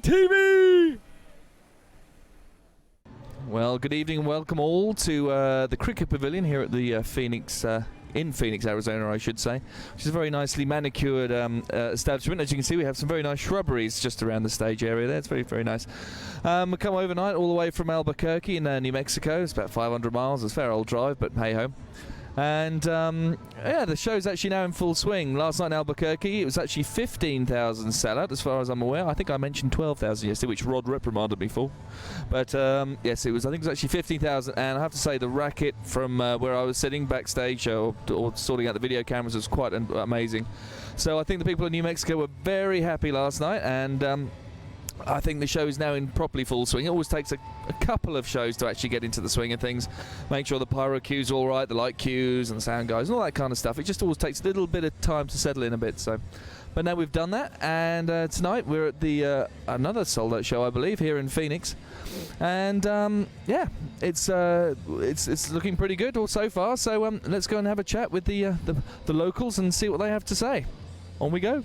IMTV! Well, good evening and welcome all to the Cricket Pavilion here at the Phoenix, in Phoenix, Arizona, I should say, which is a very nicely manicured establishment. As you can see, we have some very nice shrubberies just around the stage area there. It's very, very nice. We come overnight all the way from Albuquerque in New Mexico. It's about 500 miles. It's a fair old drive, but hey-ho. And yeah, the show's actually now in full swing. Last night in Albuquerque, it was actually 15,000 sellout, as far as I'm aware. I think I mentioned 12,000 yesterday, which Rod reprimanded me for. But yes, it was. I think it was actually 15,000. And I have to say, the racket from where I was sitting backstage or sorting out the video cameras was quite amazing. So I think the people in New Mexico were very happy last night, and I think the show is now in properly full swing. It always takes a couple of shows to actually get into the swing of things, make sure the pyro cues are all right, the light cues and the sound guys and all that kind of stuff. It just always takes a little bit of time to settle in a bit. So, but now we've done that, and tonight we're at the another sold-out show, I believe, here in Phoenix, and yeah, it's looking pretty good all so far. So let's go and have a chat with the locals and see what they have to say. On we go.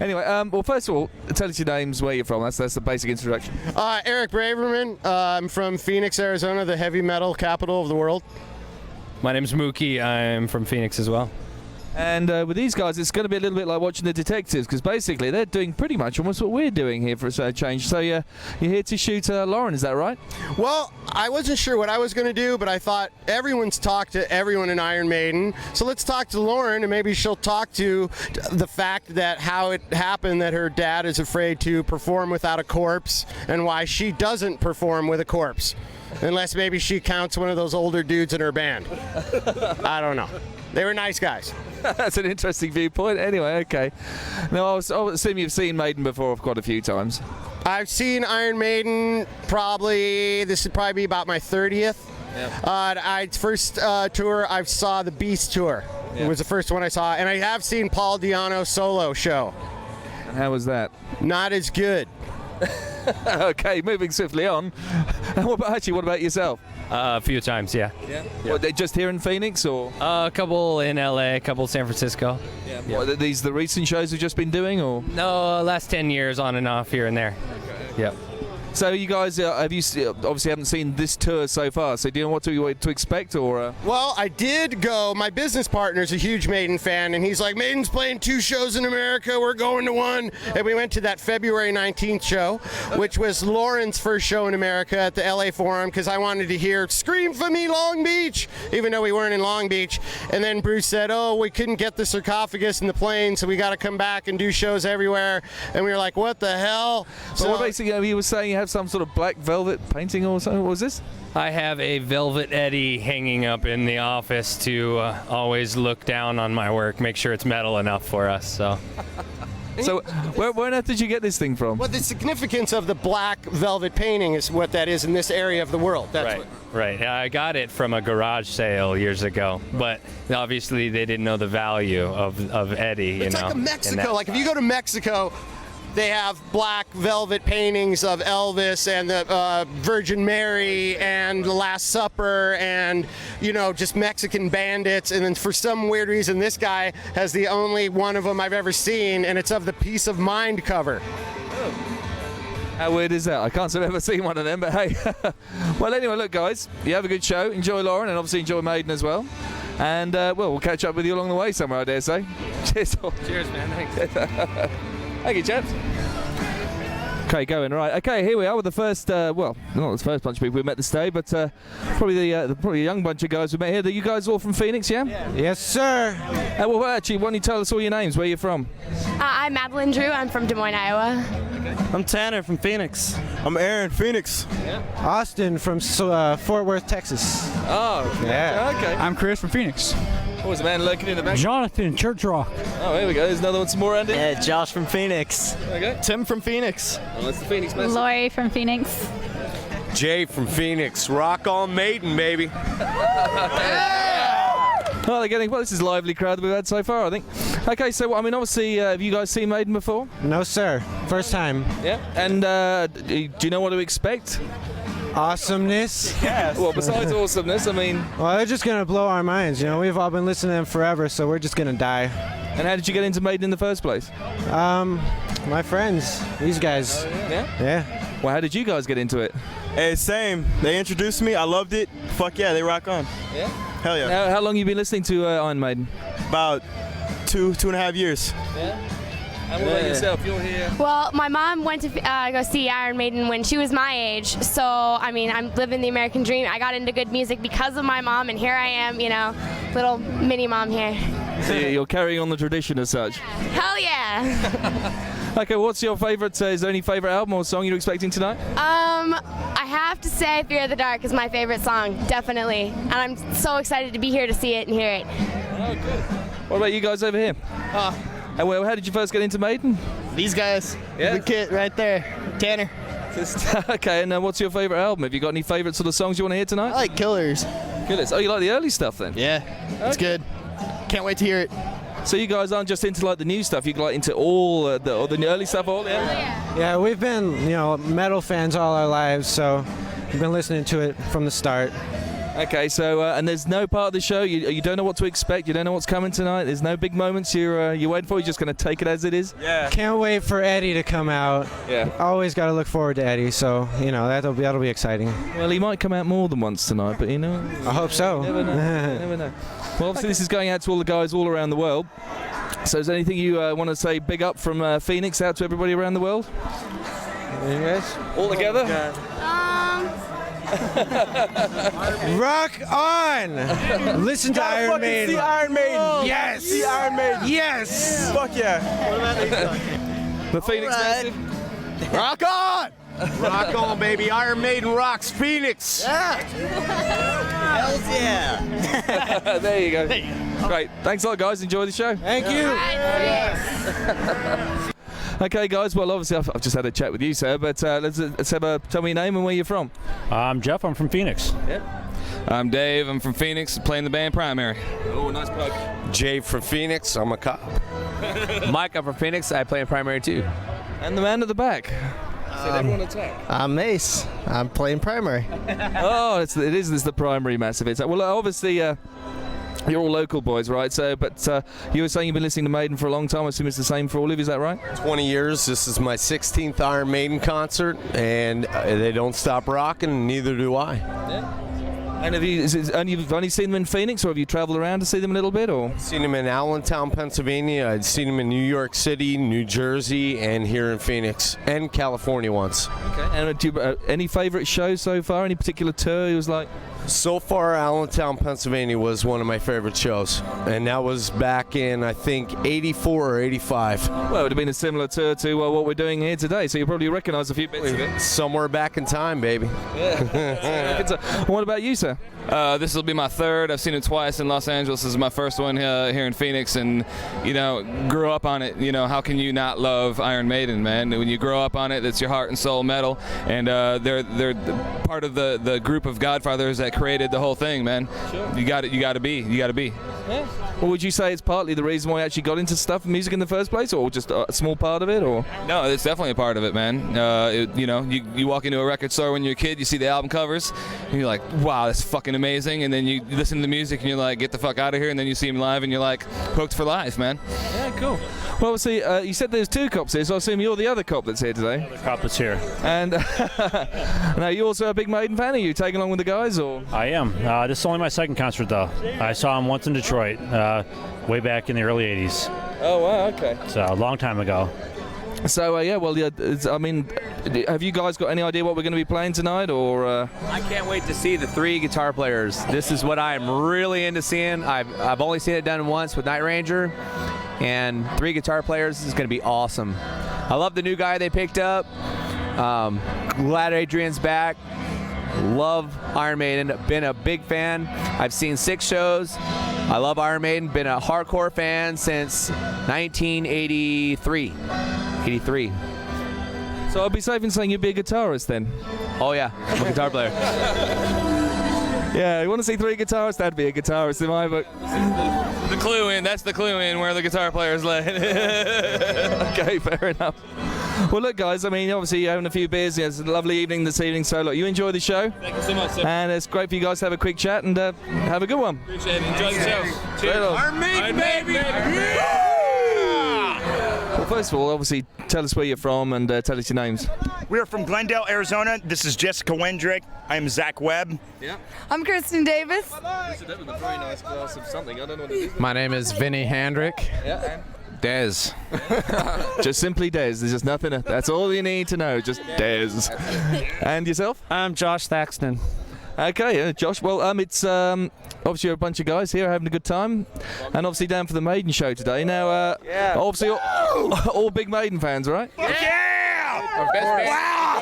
Anyway, well, first of all, tell us your names, where you're from. That's the basic introduction. Eric Braverman. I'm from Phoenix, Arizona, the heavy metal capital of the world. My name's Mookie. I'm from Phoenix as well. And with these guys, it's going to be a little bit like watching the detectives, because basically they're doing pretty much almost what we're doing here for a change. So you're here to shoot Lauren, is that right? Well, I wasn't sure what I was going to do, but I thought everyone's talked to everyone in Iron Maiden. So let's talk to Lauren, and maybe she'll talk to the fact that how it happened that her dad is afraid to perform without a corpse, and why she doesn't perform with a corpse. Unless maybe she counts one of those older dudes in her band. I don't know. They were nice guys. That's an interesting viewpoint. Anyway, okay. Now, I assume you've seen Maiden before quite a few times. I've seen Iron Maiden this would probably be about my 30th. Yeah. First tour, I saw the Beast tour. Yeah. It was the first one I saw. And I have seen Paul Di'Anno's solo show. And how was that? Not as good. Okay, moving swiftly on. What about yourself? A few times, yeah. Yeah. What, just here in Phoenix, or? A couple in LA, a couple in San Francisco. Yeah. What, are these the recent shows you've just been doing, or? No, last 10 years on and off here and there. Okay. Yep. So you guys, obviously haven't seen this tour so far, so do you know what to expect, or? Well, I did go. My business partner's a huge Maiden fan, and he's like, Maiden's playing 2 shows in America, we're going to one. And we went to that February 19th show, which was Lauren's first show in America at the LA Forum, because I wanted to hear Scream for Me Long Beach, even though we weren't in Long Beach. And then Bruce said, oh, we couldn't get the sarcophagus in the plane, so we got to come back and do shows everywhere. And we were like, what the hell? So what basically, you were saying you have some sort of black velvet painting or something. What was this? I have a Velvet Eddie hanging up in the office to always look down on my work, make sure it's metal enough for us. So where on earth did you get this thing from? Well, the significance of the black velvet painting is what that is in this area of the world. That's right. I got it from a garage sale years ago, but obviously they didn't know the value of Eddie. It's like Mexico. Like if you go to Mexico, they have black velvet paintings of Elvis and the Virgin Mary and the Last Supper and, just Mexican bandits. And then for some weird reason, this guy has the only one of them I've ever seen, and it's of the Peace of Mind cover. How weird is that? I can't say I've ever seen one of them, but hey. Well, anyway, look, guys, you have a good show. Enjoy Lauren, and obviously enjoy Maiden as well. And, we'll catch up with you along the way somewhere, I dare say. Cheers. Cheers, man. Thanks. Thank you, chaps. Okay, going right. Okay, here we are with the first. Well, not the first bunch of people we met this day, but probably a young bunch of guys we met here. Are you guys all from Phoenix, yeah? Yes, sir. Well, actually, why don't you tell us all your names? Where you're from? I'm Madeline Drew. I'm from Des Moines, Iowa. I'm Tanner from Phoenix. I'm Aaron, Phoenix. Yeah. Austin from Fort Worth, Texas. Oh, yeah. Okay. I'm Chris from Phoenix. What was the man lurking in the back? Jonathan, Church Rock. Oh, here we go. There's another one, some more around it. Yeah, Josh from Phoenix. Okay. Tim from Phoenix. Oh, that's the Phoenix message. Lori from Phoenix. Jay from Phoenix. Rock on Maiden, baby. Oh, they're getting, well, this is a lively crowd that we've had so far, I think. Okay, so, I mean, obviously, have you guys seen Maiden before? No, sir. First time. Yeah. And do you know what to expect? Awesomeness. Yes. Well, besides awesomeness, I mean... Well, they're just going to blow our minds. We've all been listening to them forever, so we're just going to die. And how did you get into Maiden in the first place? My friends, these guys. Yeah. Well, how did you guys get into it? Hey, same. They introduced me. I loved it. Fuck yeah, they rock on. Yeah? Hell yeah. How long have you been listening to Iron Maiden? About two and a half years. Yeah. And what about yourself? You're here. Well, my mom went to go see Iron Maiden when she was my age. So, I mean, I'm living the American dream. I got into good music because of my mom, and here I am, you know, little mini mom here. So you're carrying on the tradition as such. Hell yeah! Okay, what's your favourite? Is there any favourite album or song you're expecting tonight? I have to say Fear of the Dark is my favorite song, definitely. And I'm so excited to be here to see it and hear it. Oh, good. What about you guys over here? And well, how did you first get into Maiden? These guys. Yeah. The kid right there. Tanner. Okay, and what's your favourite album? Have you got any favourite sort of songs you want to hear tonight? I like Killers. Killers. Oh, you like the early stuff then? Yeah. It's good. Can't wait to hear it. So you guys aren't just into like the new stuff, you like into all the early stuff, all? Yeah. Yeah, we've been, metal fans all our lives, so we've been listening to it from the start. Okay, so and there's no part of the show you don't know what to expect. You don't know what's coming tonight. There's no big moments you're waiting for. You're just going to take it as it is. Yeah. Can't wait for Eddie to come out. Yeah. Always got to look forward to Eddie, so that'll be exciting. Well, he might come out more than once tonight, but I hope so. You never know. You never know. Well, obviously this is going out to all the guys all around the world. So is there anything you want to say big up from Phoenix out to everybody around the world? You guys? All together? Rock on! Listen to Iron Maiden. See Iron Maiden. Yes! See Iron Maiden. Yes! Fuck yeah. The Phoenix Massive? Rock on! Rock on, baby. Iron Maiden rocks Phoenix. Hells yeah! There you go. Great. Thanks a lot, guys. Enjoy the show. Thank you. Okay, guys. Well, obviously, I've just had a chat with you, sir. But let's tell me your name and where you're from. I'm Jeff. I'm from Phoenix. I'm Dave. I'm from Phoenix, playing the band Primary. Oh, nice plug. Jay from Phoenix. I'm a cop. Mike, I'm from Phoenix. I play in Primary too. And the man at the back. Said everyone attack. I'm Mace. I'm playing primary. Oh, it's the primary massive hit. Well, obviously, you're all local boys, right? So, but you were saying you've been listening to Maiden for a long time. I assume it's the same for all of you. Is that right? 20 years. This is my 16th Iron Maiden concert, and they don't stop rocking, and neither do I. Yeah. And you've only seen them in Phoenix, or have you traveled around to see them a little bit, or? Seen them in Allentown, Pennsylvania. I'd seen them in New York City, New Jersey, and here in Phoenix, and California once. Okay. And do you, any favorite shows so far? Any particular tour? It was like. So far, Allentown, Pennsylvania was one of my favorite shows, and that was back in, I think, 84 or 85. Well, it would have been a similar tour to what we're doing here today, so you probably recognise a few bits of it. Somewhere back in time, baby. Yeah. What about you, sir? This will be my third. I've seen it twice in Los Angeles. This is my first one here in Phoenix, and grew up on it. How can you not love Iron Maiden, man? When you grow up on it, it's your heart and soul metal, and they're part of the group of godfathers that created the whole thing, man. Sure. You got to be. Yeah. Well, would you say it's partly the reason why you actually got into stuff music in the first place, or just a small part of it, or? No, it's definitely a part of it, man. You walk into a record store when you're a kid, you see the album covers, and you're like, wow, that's fucking amazing. And then you listen to the music, and you're like, get the fuck out of here. And then you see them live, and you're like, hooked for life, man. Yeah, cool. Well, see, you said there's two cops here, so I assume you're the other cop that's here today. The cop that's here. And now, you also a big Maiden fan? Are you tagging along with the guys, or? I am. This is only my second concert, though. I saw him once in Detroit, way back in the early 80s. Oh, wow, okay. So a long time ago. So, have you guys got any idea what we're going to be playing tonight, or? I can't wait to see the three guitar players. This is what I'm really into seeing. I've only seen it done once with Night Ranger, and three guitar players is going to be awesome. I love the new guy they picked up. Glad Adrian's back. Love Iron Maiden. Been a big fan. I've seen 6 shows. I love Iron Maiden. Been a hardcore fan since 1983. 83. So I'll be safe in saying you'd be a guitarist then? Oh yeah, I'm a guitar player. Yeah, you want to see 3 guitarists? That'd be a guitarist in my book. The clue in, that's the clue in where the guitar player's led. Okay, fair enough. Well, look, guys, obviously you're having a few beers. It's a lovely evening this evening, so look, you enjoy the show. Thank you so much, sir. And it's great for you guys to have a quick chat and have a good one. Appreciate it. Enjoy the show. Cheers. Iron Maiden, baby! first of all, obviously, tell us where you're from and tell us your names. We are from Glendale, Arizona. This is Jessica Wendrick. I am Zach Webb. Yeah. I'm Kristen Davis. That was a very nice glass of something. I don't know what it is. My name is Vinny Handrick. Yeah. Dez. Just simply Dez. There's just nothing. That's all you need to know. Just Dez. And yourself? I'm Josh Thaxton. Okay, Josh. Well, it's obviously a bunch of guys here having a good time, and obviously down for the Maiden show today. Now, obviously all big Maiden fans, right? Wow!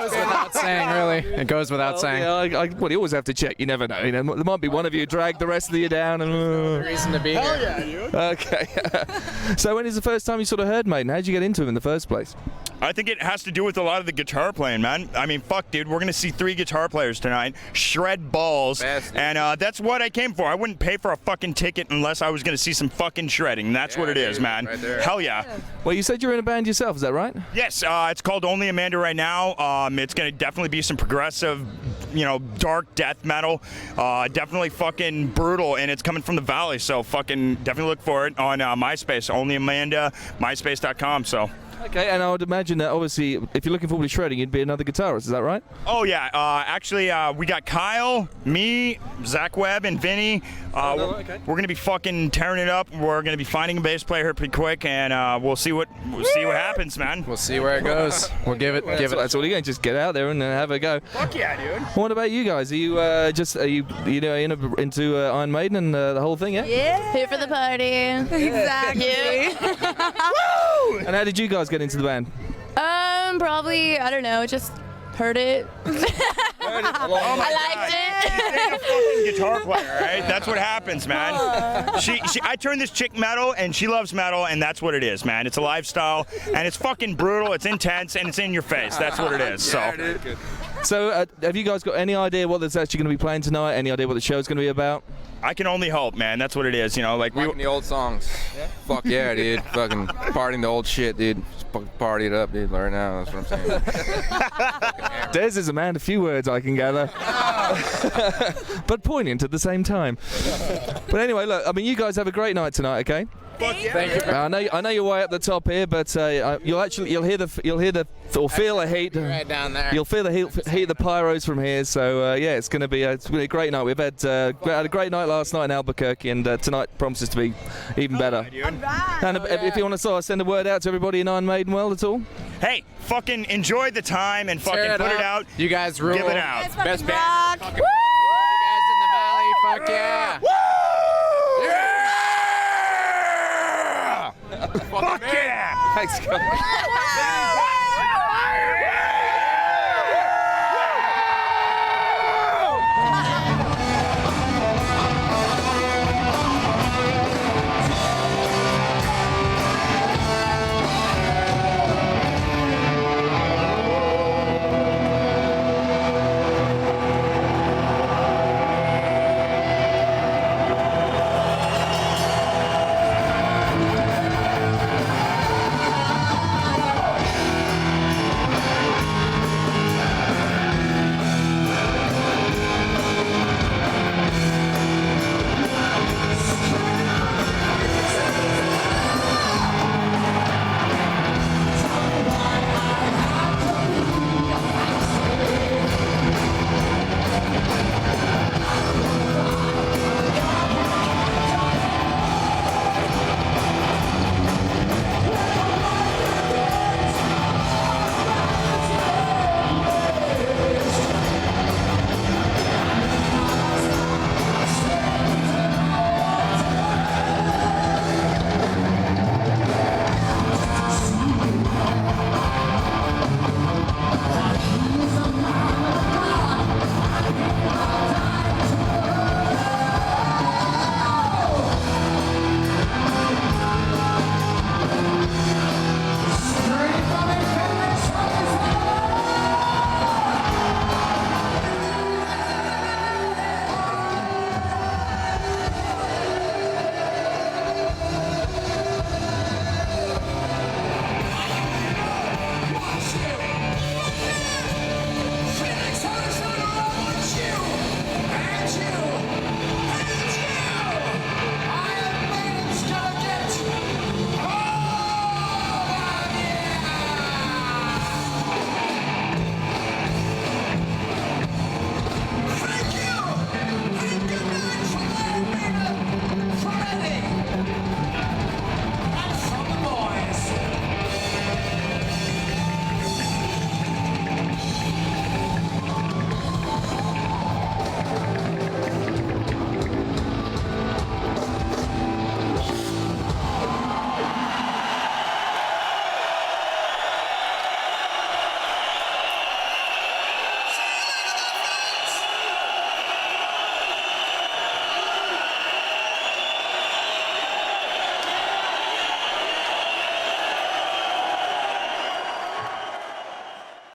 It goes without saying, really. It goes without saying. Yeah, well, you always have to check. You never know. You know, there might be one of you drag the rest of you down. And, Reason to be here. Hell yeah, dude. Okay. So when is the first time you sort of heard Maiden? How did you get into them in the first place? I think it has to do with a lot of the guitar playing, man. I mean, fuck, dude. We're going to see 3 guitar players tonight. Shred balls. And that's what I came for. I wouldn't pay for a fucking ticket unless I was going to see some fucking shredding. That's what it is, man. Right there. Hell yeah. Well, you said you're in a band yourself. Is that right? Yes, it's called Only Amanda right now. It's going to definitely be some progressive, dark death metal. Definitely fucking brutal, and it's coming from the Valley, so fucking definitely look for it on MySpace. Only Amanda, myspace.com, so. Okay, and I would imagine that obviously if you're looking forward to shredding, you'd be another guitarist. Is that right? Oh, yeah. Actually, we got Kyle, me, Zach Webb, and Vinny. We're going to be fucking tearing it up. We're going to be finding a bass player here pretty quick, and we'll see what happens, man. We'll see where it goes. We'll give it. That's all you're going to just get out there and have a go. Fuck yeah, dude. What about you guys? Are you into Iron Maiden and the whole thing? Yeah. Here for the party. Exactly. Woo! And how did you guys get into the band? Probably, I don't know, just heard it. I liked it. She's a fucking guitar player, right? That's what happens, man. I turned this chick metal, and she loves metal, and that's what it is, man. It's a lifestyle, and it's fucking brutal, it's intense, and it's in your face. That's what it is. So, have you guys got any idea what that's actually going to be playing tonight? Any idea what the show's going to be about? I can only hope, man. That's what it is, Like the old songs. Yeah? Fuck yeah, dude. Fucking partying the old shit, dude. Just fucking party it up, dude. Right now, that's what I'm saying. Des is a man of few words, I can gather. But poignant at the same time. But anyway, look, I mean, you guys have a great night tonight, okay? Fuck yeah. Thank you. I know you're way up the top here, but you'll feel the heat. Right down there. You'll feel the heat of the pyros from here. So it's going to be a great night. We've had a great night last night in Albuquerque, and tonight promises to be even better. And if you want to sort of send a word out to everybody in Iron Maiden world at all. Hey, fucking enjoy the time and fucking put it out. You guys rule. Give it out. Best rock. band. Woo! You guys in the Valley. Fuck yeah. Woo! Yeah! Fuck yeah! Thanks, guys.